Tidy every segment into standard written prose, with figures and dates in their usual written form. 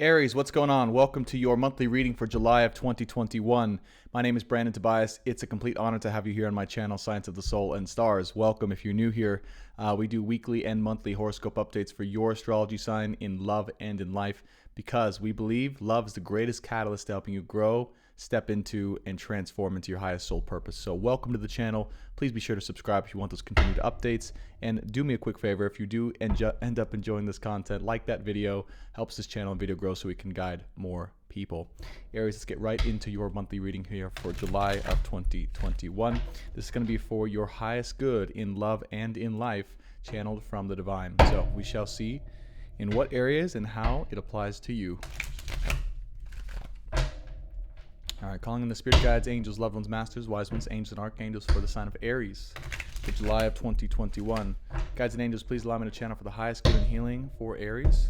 Aries, what's going on? Welcome to your monthly reading for July of 2021. My name is Brandon Tobias. It's a complete honor to have you here on my channel, Science of the Soul and Stars. Welcome if you're new here. We do weekly and monthly horoscope updates for your astrology sign in love and in life because we believe love is the greatest catalyst to helping you grow, step into, and transform into your highest soul purpose. So welcome to the channel. Please be sure to subscribe if you want those continued updates. And do me a quick favor, if you do end up enjoying this content, like that video, helps this channel and video grow so we can guide more people. Aries, let's get right into your monthly reading here for July of 2021. This is going to be for your highest good in love and in life, channeled from the divine. So we shall see in what areas and how it applies to you. All right, calling in the spirit guides, angels, loved ones, masters, wise ones, angels, and archangels for the sign of Aries for July of 2021. Guides and angels, please allow me to channel for the highest good and healing for Aries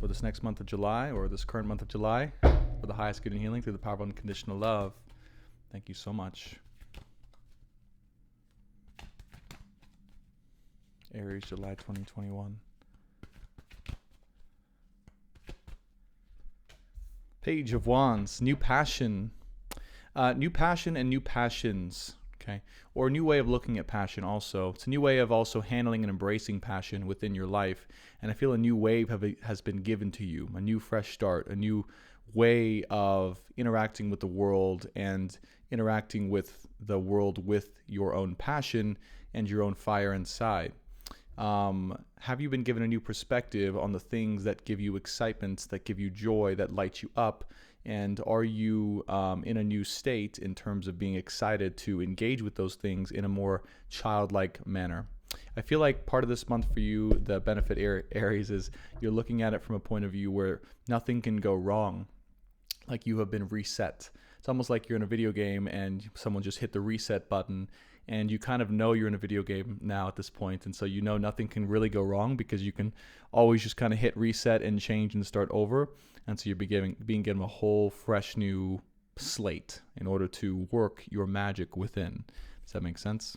for this next month of July, or this current month of July, for the highest good and healing through the power of unconditional love. Thank you so much. Aries, July 2021. Page of Wands, new passion. New passion and new passions, okay? Or a new way of looking at passion also. It's a new way of also handling and embracing passion within your life. And I feel a new wave has been given to you, a new fresh start, a new way of interacting with the world and interacting with the world with your own passion and your own fire inside. Have you been given a new perspective on the things that give you excitement, that give you joy, that light you up? And are you in a new state in terms of being excited to engage with those things in a more childlike manner? I feel like part of this month for you, the benefit Aries, is you're looking at it from a point of view where nothing can go wrong, like you have been reset. It's almost like you're in a video game and someone just hit the reset button, and you kind of know you're in a video game now at this point, and so you know nothing can really go wrong because you can always just kind of hit reset and change and start over. And so you're being given a whole fresh new slate in order to work your magic within. Does that make sense?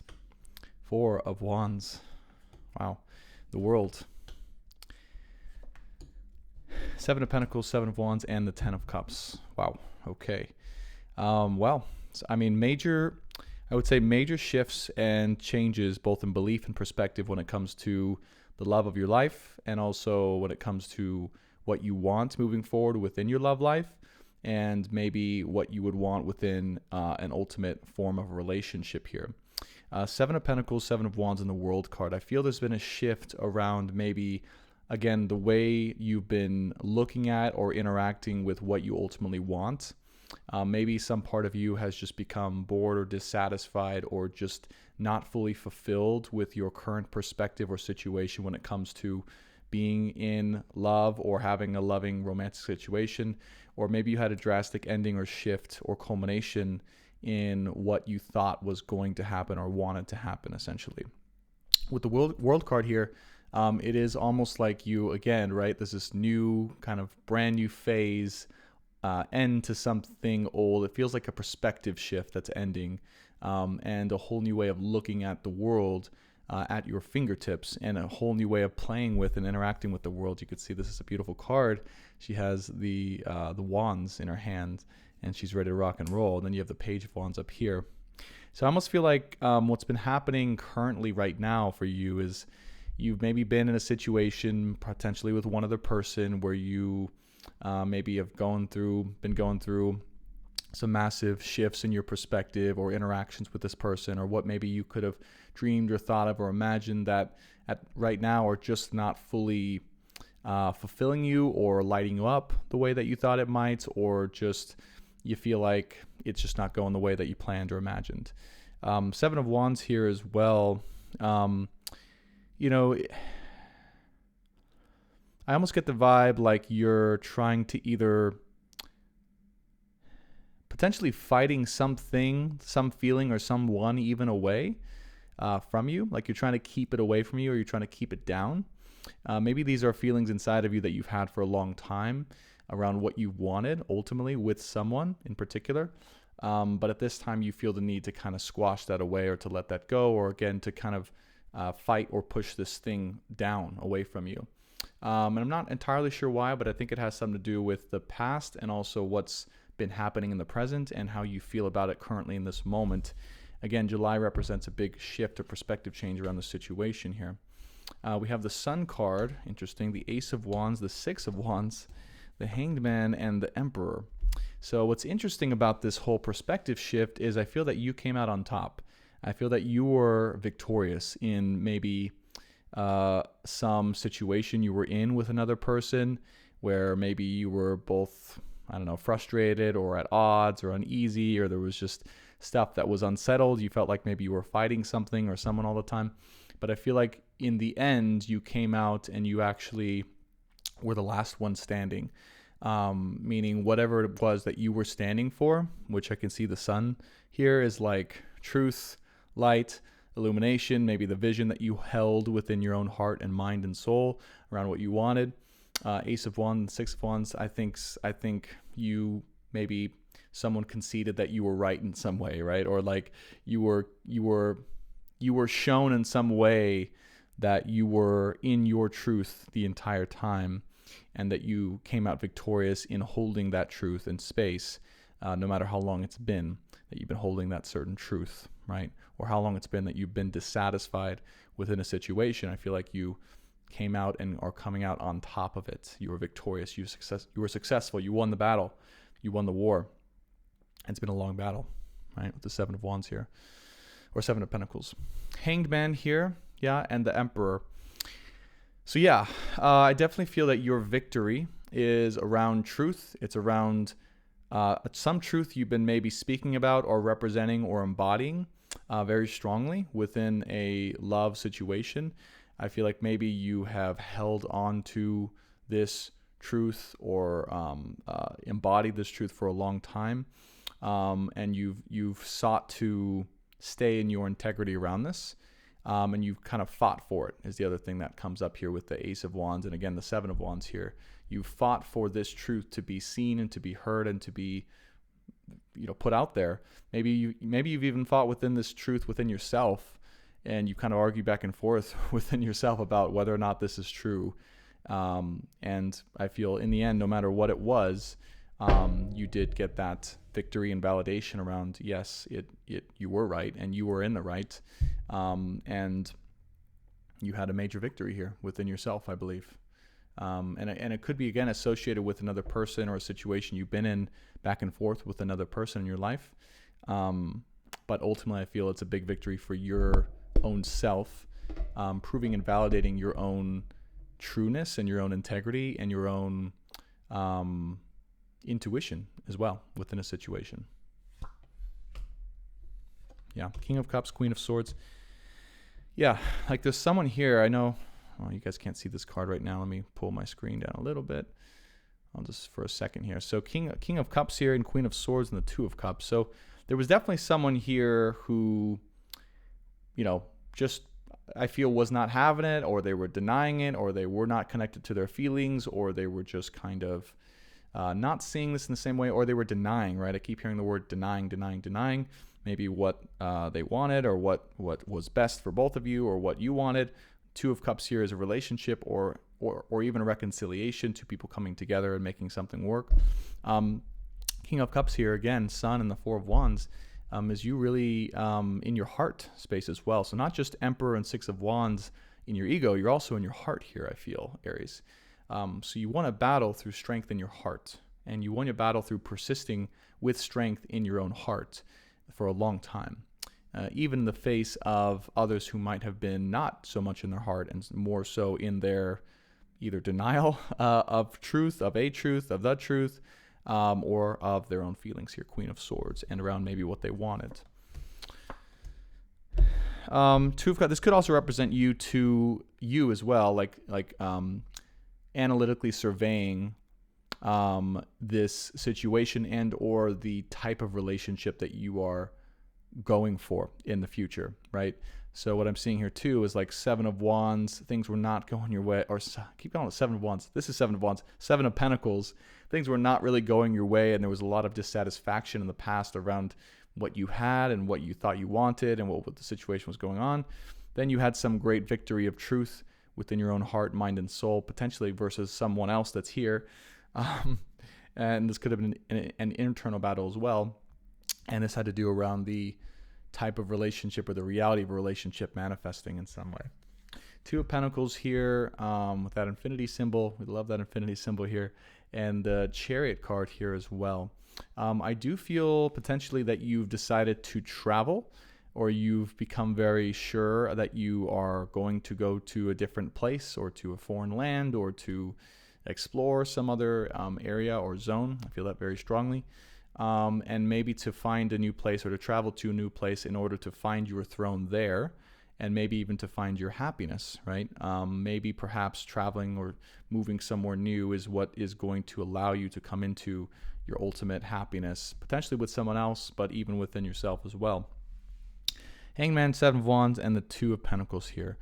Four of Wands. Wow. The World. Seven of Pentacles, Seven of Wands, and the Ten of Cups. Wow. Okay. Well, I mean, I would say major shifts and changes both in belief and perspective when it comes to the love of your life, and also when it comes to what you want moving forward within your love life, and maybe what you would want within an ultimate form of a relationship here. Seven of Pentacles, Seven of Wands, and the World card. I feel there's been a shift around maybe, again, the way you've been looking at or interacting with what you ultimately want. Maybe some part of you has just become bored or dissatisfied or just not fully fulfilled with your current perspective or situation when it comes to being in love or having a loving romantic situation. Or maybe you had a drastic ending or shift or culmination in what you thought was going to happen or wanted to happen, essentially. With the world card here, it is almost like you, again, right, there's this new kind of brand new phase, end to something old. It feels like a perspective shift that's ending, and a whole new way of looking at the world at your fingertips, and a whole new way of playing with and interacting with the world. You could see this is a beautiful card. She has the wands in her hand, and she's ready to rock and roll. And then you have the Page of Wands up here. So I almost feel like what's been happening currently right now for you is you've maybe been in a situation potentially with one other person where you maybe have been going through some massive shifts in your perspective or interactions with this person, or what maybe you could have dreamed or thought of or imagined that at right now are just not fully fulfilling you or lighting you up the way that you thought it might, or just you feel like it's just not going the way that you planned or imagined. Seven of Wands here as well. You know, I almost get the vibe like you're trying to either potentially fighting something, some feeling, or someone even away from you. Like you're trying to keep it away from you, or you're trying to keep it down. Maybe these are feelings inside of you that you've had for a long time around what you wanted ultimately with someone in particular. But at this time you feel the need to kind of squash that away, or to let that go, or again to kind of fight or push this thing down away from you. And I'm not entirely sure why, but I think it has something to do with the past and also what's been happening in the present and how you feel about it currently in this moment. Again, July represents a big shift or perspective change around the situation here. We have the Sun card, interesting, the Ace of Wands, the Six of Wands, the Hanged Man, and the Emperor. So what's interesting about this whole perspective shift is I feel that you came out on top. I feel that you were victorious in maybe some situation you were in with another person where maybe you were both, I don't know, frustrated or at odds or uneasy, or there was just stuff that was unsettled. You felt like maybe you were fighting something or someone all the time. But I feel like in the end, you came out and you actually were the last one standing. Meaning whatever it was that you were standing for, which I can see the sun here is like truth, light, illumination, maybe the vision that you held within your own heart and mind and soul around what you wanted. Ace of Wands, Six of Wands, I think you maybe someone conceded that you were right in some way, right? Or like you were shown in some way that you were in your truth the entire time, and that you came out victorious in holding that truth in space, no matter how long it's been that you've been holding that certain truth, right? Or how long it's been that you've been dissatisfied within a situation. I feel like you came out and are coming out on top of it. You were victorious. You were successful. You won the battle. You won the war. And it's been a long battle, right? With the Seven of Wands here, or Seven of Pentacles. Hanged Man here, yeah, and the Emperor. So yeah, I definitely feel that your victory is around truth. It's around some truth you've been maybe speaking about or representing or embodying very strongly within a love situation. I feel like maybe you have held on to this truth or embodied this truth for a long time, and you've sought to stay in your integrity around this. And you've kind of fought for it is the other thing that comes up here with the Ace of Wands and again the Seven of Wands here. You fought for this truth to be seen and to be heard and to be, put out there. Maybe you've even fought within this truth within yourself, and you kind of argue back and forth within yourself about whether or not this is true. And I feel in the end, no matter what it was, you did get that victory and validation around, yes, you were right and you were in the right. And you had a major victory here within yourself, I believe. And it could be, again, associated with another person or a situation you've been in back and forth with another person in your life. But ultimately, I feel it's a big victory for your own self, proving and validating your own trueness and your own integrity and your own intuition as well within a situation. Yeah, King of Cups, Queen of Swords. Yeah, like there's someone here, I know, you guys can't see this card right now. Let me pull my screen down a little bit. I'll just for a second here. So King of Cups here and Queen of Swords and the Two of Cups. So there was definitely someone here who, just I feel was not having it, or they were denying it, or they were not connected to their feelings, or they were just kind of not seeing this in the same way, or they were denying, right? I keep hearing the word denying. Maybe what they wanted, or what was best for both of you, or what you wanted. Two of Cups here is a relationship or even a reconciliation, two people coming together and making something work. King of Cups here, again, Sun and the Four of Wands, is you really in your heart space as well. So not just Emperor and Six of Wands in your ego, you're also in your heart here, I feel, Aries. So you won a battle through strength in your heart, and you won your battle through persisting with strength in your own heart for a long time, even in the face of others who might have been not so much in their heart and more so in their either denial of truth, of a truth, of the truth, or of their own feelings here, Queen of Swords, and around maybe what they wanted. Two of Cups, this could also represent you to you as well, like analytically surveying this situation and or the type of relationship that you are going for in the future, right? So what I'm seeing here too is like Seven of Wands, things were not going your way, or keep calling it Seven of Wands. This is Seven of Wands, Seven of Pentacles. Things were not really going your way, and there was a lot of dissatisfaction in the past around what you had and what you thought you wanted and what the situation was going on. Then you had some great victory of truth within your own heart, mind, and soul, potentially versus someone else that's here. Um, and this could have been an internal battle as well. And this had to do around the type of relationship or the reality of a relationship manifesting in some way. Two of Pentacles here with that infinity symbol. We love that infinity symbol here. And the Chariot card here as well. I do feel potentially that you've decided to travel, or you've become very sure that you are going to go to a different place or to a foreign land or to explore some other area or zone. I feel that very strongly. And maybe to find a new place or to travel to a new place in order to find your throne there, and maybe even to find your happiness, right? Maybe perhaps traveling or moving somewhere new is what is going to allow you to come into your ultimate happiness, potentially with someone else, but even within yourself as well. Hangman, Seven of Wands, and the Two of Pentacles here.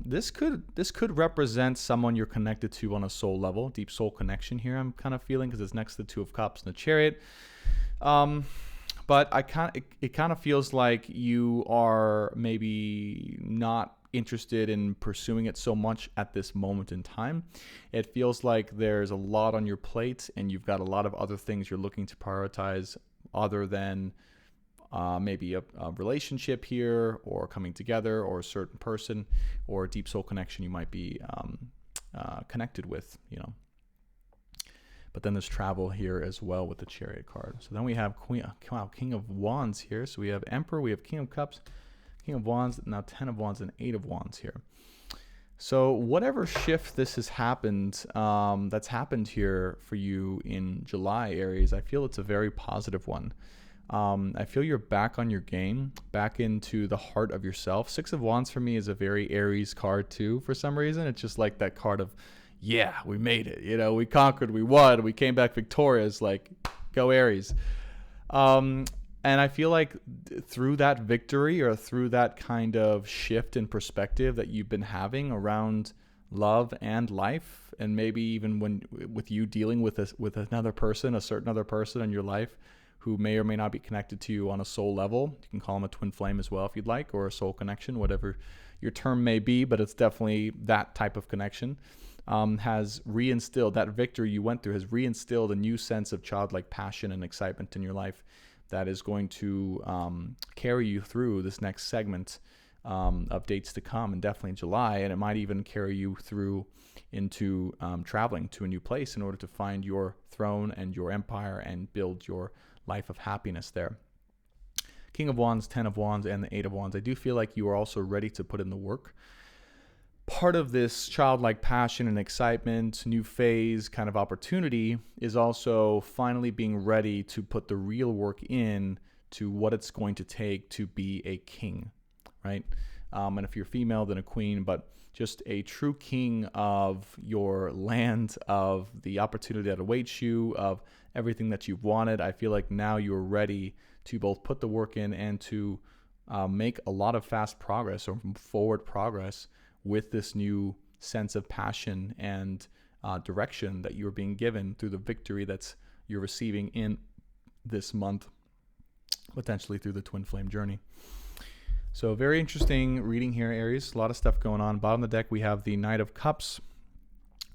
This could represent someone you're connected to on a soul level, deep soul connection here. I'm kind of feeling, because it's next to the Two of Cups and the Chariot. But it kind of feels like you are maybe not interested in pursuing it so much at this moment in time. It feels like there's a lot on your plate and you've got a lot of other things you're looking to prioritize other than maybe a relationship here, or coming together, or a certain person, or a deep soul connection you might be connected with, you know. But then there's travel here as well with the Chariot card. So then we have King of Wands here. So we have Emperor, we have King of Cups, King of Wands, now 10 of Wands and 8 of Wands here. So whatever shift this has happened, that's happened here for you in July, Aries, I feel it's a very positive one. I feel you're back on your game, back into the heart of yourself. 6 of Wands for me is a very Aries card too, for some reason. It's just like that card of, yeah, we made it. You know, we conquered, we won, we came back victorious. Like, go Aries. And I feel like through that victory, or through that kind of shift in perspective that you've been having around love and life, and maybe even with you dealing with another person, a certain other person in your life who may or may not be connected to you on a soul level. You can call them a twin flame as well if you'd like, or a soul connection, whatever your term may be, but it's definitely that type of connection. Has reinstilled, that victory you went through has reinstilled a new sense of childlike passion and excitement in your life that is going to carry you through this next segment of dates to come, and definitely in July. And it might even carry you through into traveling to a new place in order to find your throne and your empire and build your life of happiness there. King of Wands, 10 of Wands, and the 8 of Wands. I do feel like you are also ready to put in the work. Part of this childlike passion and excitement, new phase kind of opportunity, is also finally being ready to put the real work in to what it's going to take to be a king, right? And if you're female, then a queen, but just a true king of your land, of the opportunity that awaits you, of everything that you've wanted. I feel like now you're ready to both put the work in and to make a lot of fast progress, or forward progress, with this new sense of passion and direction that you're being given through the victory that's you're receiving in this month, potentially through the twin flame journey. So very interesting reading here, Aries. A lot of stuff going on. Bottom of the deck, we have the Knight of Cups,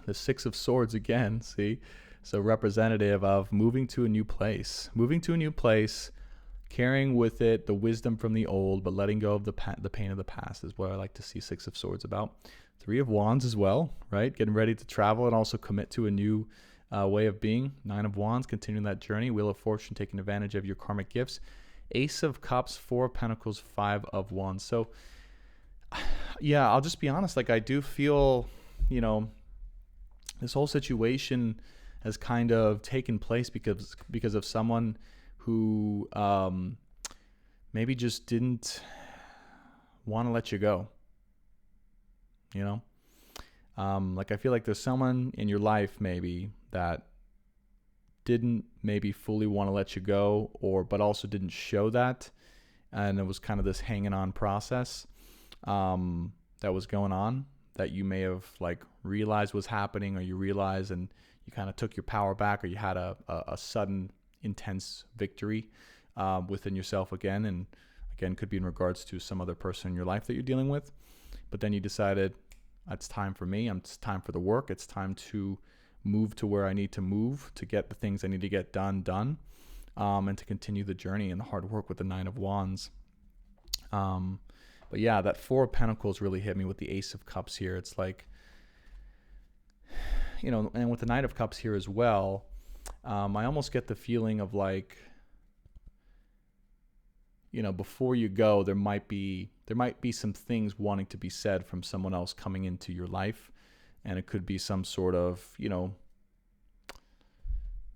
the 6 of Swords again, see? So representative of moving to a new place. Moving to a new place, carrying with it the wisdom from the old, but letting go of the pain of the past is what I like to see 6 of Swords about. 3 of Wands as well, right? Getting ready to travel and also commit to a new way of being. 9 of Wands, continuing that journey. Wheel of Fortune, taking advantage of your karmic gifts. Ace of Cups, 4 of Pentacles, 5 of Wands. So, yeah, I'll just be honest. Like, I do feel, you know, this whole situation has kind of taken place because of someone who maybe just didn't want to let you go, you know? Like, I feel like there's someone in your life maybe that didn't maybe fully want to let you go, but also didn't show that. And it was kind of this hanging on process that was going on, that you may have like realized was happening, or you realized and you kind of took your power back, or you had a sudden intense victory within yourself again. And again, could be in regards to some other person in your life that you're dealing with. But then you decided, It's time for me. It's time for the work. It's time to move to where I need to move to get the things I need to get done, and to continue the journey and the hard work with the Nine of Wands. But yeah, that Four of Pentacles really hit me with the Ace of Cups here. It's like, and with the Knight of Cups here as well, I almost get the feeling of like, before you go, there might be some things wanting to be said from someone else coming into your life. And it could be some sort of,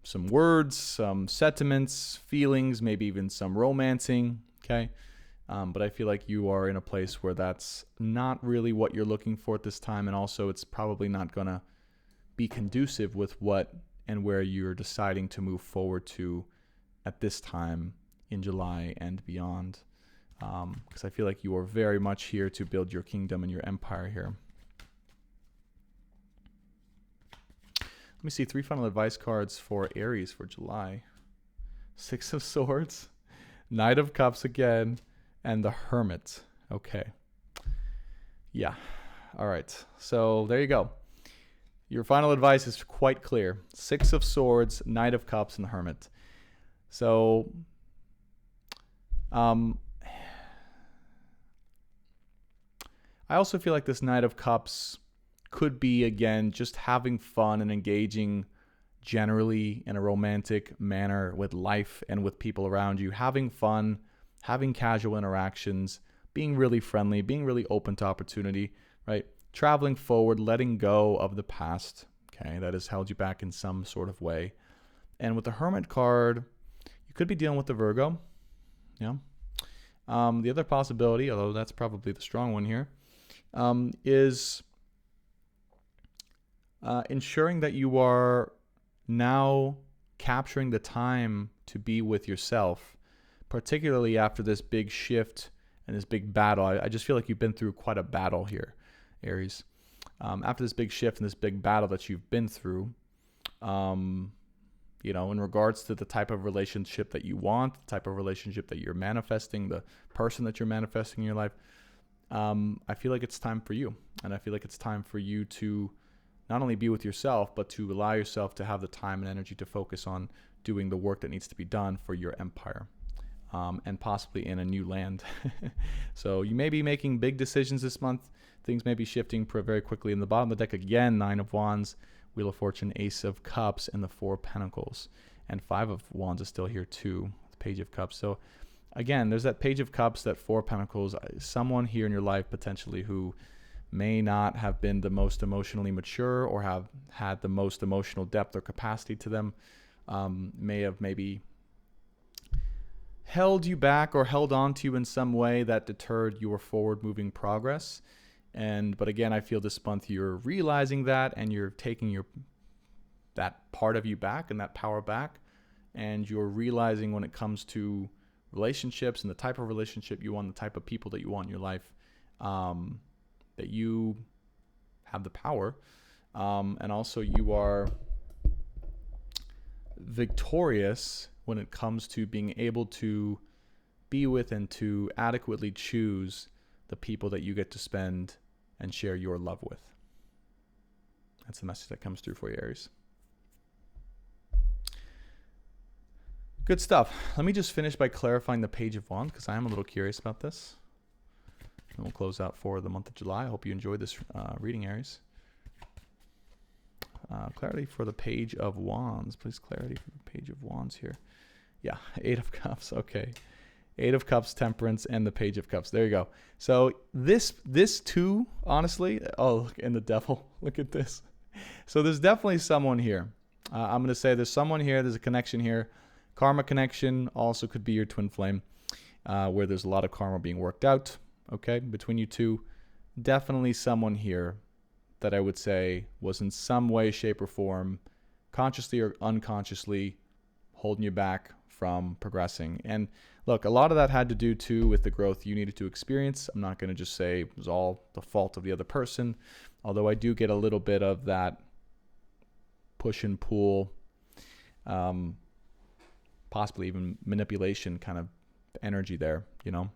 some words, some sentiments, feelings, maybe even some romancing. Okay. But I feel like you are in a place where that's not really what you're looking for at this time. And also it's probably not going to be conducive with what and where you're deciding to move forward to at this time in July and beyond. Because I feel like you are very much here to build your kingdom and your empire here. Let me see 3 final advice cards for Aries for July. 6 of Swords, Knight of Cups again, and the Hermit. Okay. Yeah. All right. So there you go. Your final advice is quite clear. 6 of Swords, Knight of Cups, and the Hermit. So, I also feel like this Knight of Cups could be, again, just having fun and engaging generally in a romantic manner with life and with people around you. Having fun, having casual interactions, being really friendly, being really open to opportunity, right? Traveling forward, letting go of the past, okay, that has held you back in some sort of way. And with the Hermit card, you could be dealing with the Virgo. Yeah. The other possibility, although that's probably the strong one here, is ensuring that you are now capturing the time to be with yourself, particularly after this big shift and this big battle. I just feel like you've been through quite a battle here, Aries. After this big shift and this big battle that you've been through, in regards to the type of relationship that you want, the type of relationship that you're manifesting, the person that you're manifesting in your life, I feel like it's time for you. And I feel like it's time for you to not only be with yourself, but to allow yourself to have the time and energy to focus on doing the work that needs to be done for your empire, and possibly in a new land. So you may be making big decisions this month. Things may be shifting very quickly. In the bottom of the deck, again, 9 of Wands, Wheel of Fortune, Ace of Cups, and the 4 of Pentacles. And 5 of Wands is still here too, the Page of Cups. So again, there's that Page of Cups, that 4 of Pentacles, someone here in your life potentially who may not have been the most emotionally mature or have had the most emotional depth or capacity to them, may have maybe held you back or held on to you in some way that deterred your forward moving progress. But again, I feel this month you're realizing that and you're taking that part of you back and that power back, and you're realizing when it comes to relationships and the type of relationship you want, the type of people that you want in your life, that you have the power, and also you are victorious when it comes to being able to be with and to adequately choose the people that you get to spend and share your love with. That's the message that comes through for you, Aries. Good stuff. Let me just finish by clarifying the Page of Wands, because I am a little curious about this. And we'll close out for the month of July. I hope you enjoyed this reading, Aries. Clarity for the Page of Wands. Please, clarity for the Page of Wands here. Yeah, 8 of Cups. Okay. 8 of Cups, Temperance, and the Page of Cups. There you go. So this too, honestly, oh, look, and the Devil. Look at this. So there's definitely someone here. I'm going to say there's someone here. There's a connection here. Karma connection also could be your twin flame, where there's a lot of karma being worked out, okay, between you two. Definitely someone here that I would say was in some way, shape, or form, consciously or unconsciously, holding you back from progressing. And look, a lot of that had to do too with the growth you needed to experience. I'm not going to just say it was all the fault of the other person, although I do get a little bit of that push and pull, possibly even manipulation kind of energy there, you know.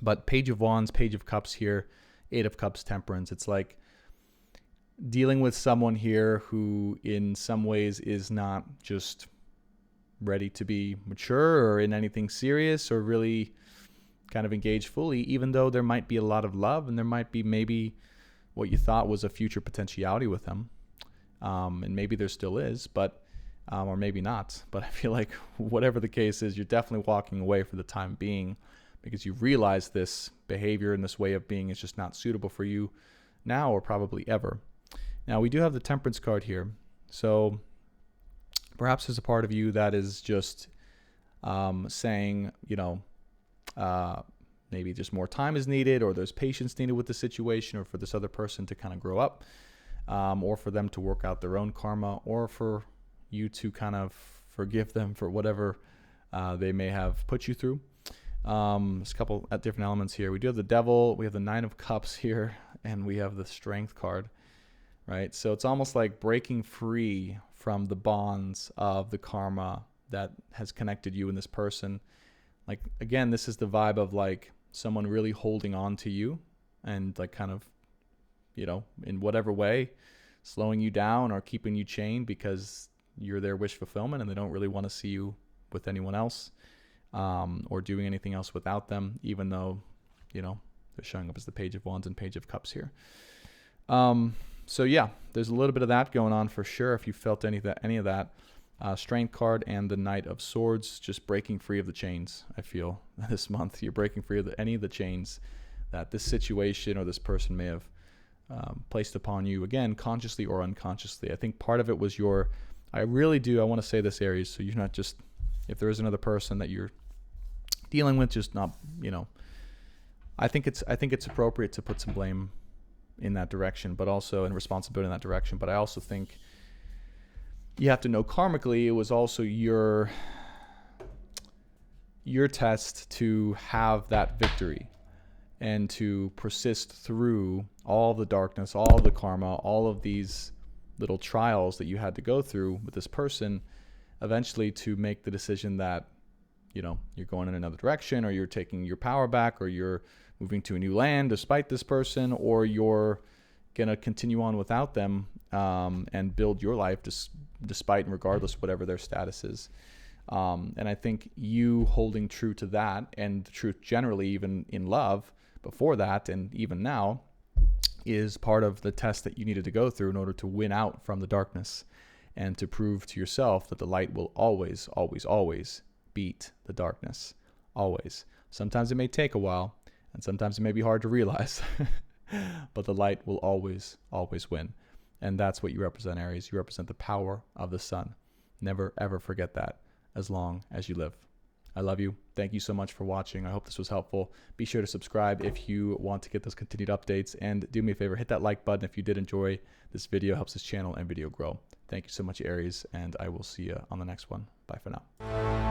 But Page of Wands, Page of Cups here, 8 of Cups, Temperance. It's like dealing with someone here who in some ways is not just ready to be mature or in anything serious or really kind of engaged fully, even though there might be a lot of love and there might be maybe what you thought was a future potentiality with them. And maybe there still is, but or maybe not. But I feel like whatever the case is, you're definitely walking away for the time being because you realize this behavior and this way of being is just not suitable for you now or probably ever. Now, we do have the Temperance card here. So perhaps there's a part of you that is just saying, maybe just more time is needed, or there's patience needed with the situation, or for this other person to kind of grow up, or for them to work out their own karma, or for you to kind of forgive them for whatever they may have put you through. There's a couple different elements here. We do have the Devil, we have the Nine of Cups here, and we have the Strength card, right? So it's almost like breaking free from the bonds of the karma that has connected you and this person. Like, again, this is the vibe of like someone really holding on to you and like kind of, in whatever way, slowing you down or keeping you chained because you're their wish fulfillment and they don't really want to see you with anyone else, or doing anything else without them, even though, they're showing up as the Page of Wands and Page of Cups here. So yeah, there's a little bit of that going on for sure. If you felt any of that, Strength card and the Knight of Swords, just breaking free of the chains. I feel this month you're breaking free of any of the chains that this situation or this person may have placed upon you, again, consciously or unconsciously. I think part of it was I want to say this, Aries, so you're not just, if there is another person that you're dealing with, just not, I think it's appropriate to put some blame in that direction, but also, and responsibility in that direction. But I also think you have to know karmically, it was also your test to have that victory and to persist through all the darkness, all the karma, all of these little trials that you had to go through with this person, eventually to make the decision that, you're going in another direction, or you're taking your power back, or you're moving to a new land despite this person, or you're going to continue on without them, and build your life despite and regardless whatever their status is. And I think you holding true to that, and the truth generally, even in love before that and even now, is part of the test that you needed to go through in order to win out from the darkness and to prove to yourself that the light will always, always, always beat the darkness. Always. Sometimes it may take a while, and sometimes it may be hard to realize, but the light will always, always win. And that's what you represent, Aries. You represent the power of the sun. Never, ever forget that as long as you live. I love you. Thank you so much for watching. I hope this was helpful. Be sure to subscribe if you want to get those continued updates. And do me a favor, hit that like button if you did enjoy this video. It helps this channel and video grow. Thank you so much, Aries, and I will see you on the next one. Bye for now.